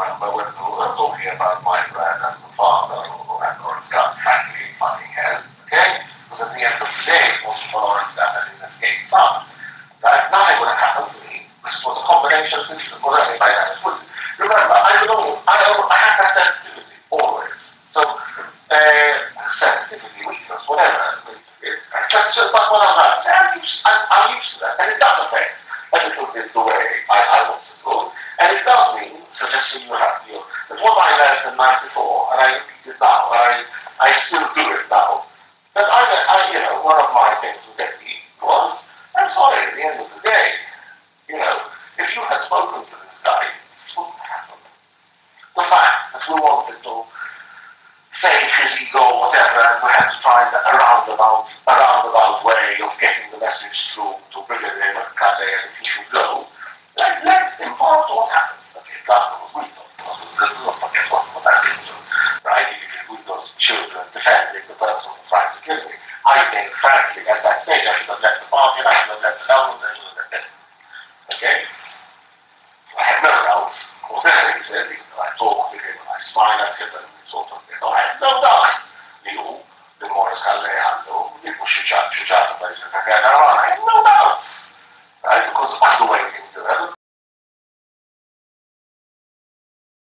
remember when we were talking about my friend and the father and Lawrence Gatt, frankly, fucking hell, okay? Because at the end of the day, it was for Lawrence Gatt and his escaped son. Right? Nothing would have happened to me. This was a combination of things that were anybody that was. Remember, I have that sensitivity, always. So, sensitivity, weakness, whatever. But what I'm saying, I'm used to that, and it does affect a little bit the way I want to go. And it does mean, so just so you have, that what I learned in '94, and I repeat it now, and I still do it now, that one of my things with Eddie was, I'm sorry, at the end of the day, if you had spoken to this guy, this wouldn't happen. The fact that we wanted to save his ego, whatever, and we had to find a roundabout way of getting the message through to Brigadier Cade if he should go, let's involve what happens. Okay, last one was Guido. Let's not forget what that is, right? If Guido's children defending the person who tried to kill me, I think, frankly, at that stage, I should have